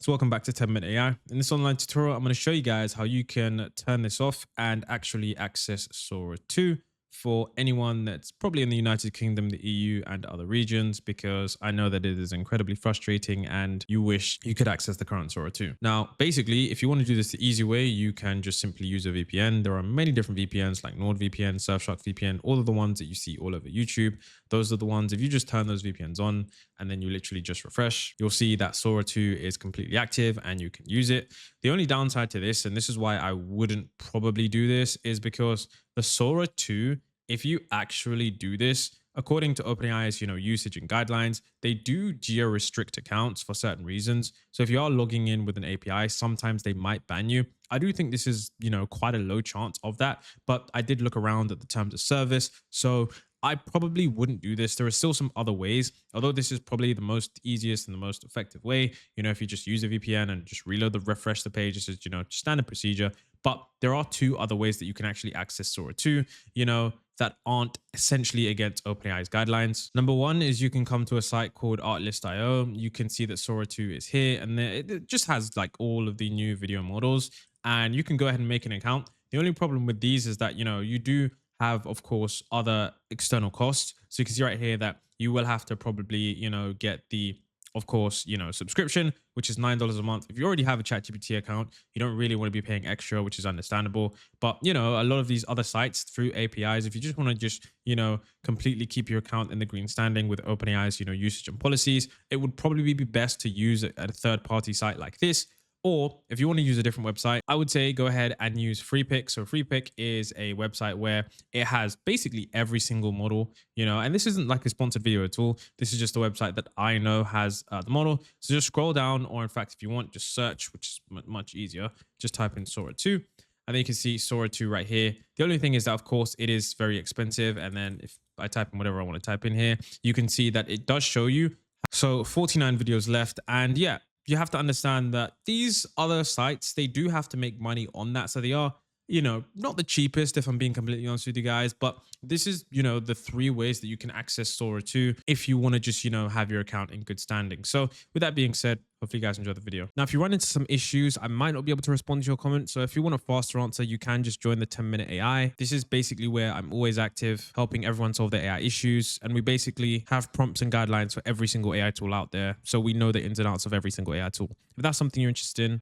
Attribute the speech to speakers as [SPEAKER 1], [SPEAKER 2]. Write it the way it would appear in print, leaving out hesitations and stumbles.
[SPEAKER 1] So welcome back to 10-Minute AI. In this online tutorial, I'm going to show you guys how you can turn this off and actually access Sora 2 for anyone that's probably in the United Kingdom, the EU, and other regions, because I know that it is incredibly frustrating and you wish you could access the current Sora 2. Now, basically, if you want to do this the easy way, you can just simply use a VPN. There are many different VPNs like NordVPN, Surfshark VPN, all of the ones that you see all over YouTube. Those are the ones, if you just turn those VPNs on and then you literally just refresh, you'll see that Sora 2 is completely active and you can use it. The only downside to this, and this is why I wouldn't probably do this, is because the Sora 2, if you actually do this, according to OpenAI's, usage and guidelines, they do geo-restrict accounts for certain reasons. So if you are logging in with an API, sometimes they might ban you. I do think this is, quite a low chance of that, but I did look around at the terms of service. So I probably wouldn't do this. There are still some other ways, although this is probably the most easiest and the most effective way. If you just use a VPN and just refresh the page, this is, standard procedure. But there are two other ways that you can actually access Sora 2, that aren't essentially against OpenAI's guidelines. Number one is you can come to a site called Artlist.io. You can see that Sora 2 is here, and it just has like all of the new video models, and you can go ahead and make an account. The only problem with these is that, you do have, of course, other external costs. So you can see right here that you will have to probably, get the, of course, subscription, which is $9 a month. If you already have a ChatGPT account, you don't really want to be paying extra, which is understandable. But, a lot of these other sites through APIs, if you just want to just, completely keep your account in the green standing with OpenAI's, usage and policies, it would probably be best to use a third-party site like this. Or if you want to use a different website, I would say go ahead and use FreePic. So FreePic is a website where it has basically every single model, and this isn't like a sponsored video at all. This is just a website that I know has the model. So just scroll down, or in fact, if you want, just search, which is much easier. Just type in Sora 2. And then you can see Sora 2 right here. The only thing is that, of course, it is very expensive. And then if I type in whatever I want to type in here, you can see that it does show you. So 49 videos left. And yeah, you have to understand that these other sites, they do have to make money on that. So they are, not the cheapest, if I'm being completely honest with you guys, but this is, the three ways that you can access Sora 2 if you want to just, have your account in good standing. So with that being said, hopefully you guys enjoyed the video. Now, if you run into some issues, I might not be able to respond to your comment. So if you want a faster answer, you can just join the 10-Minute AI. This is basically where I'm always active, helping everyone solve their AI issues. And we basically have prompts and guidelines for every single AI tool out there. So we know the ins and outs of every single AI tool. If that's something you're interested in,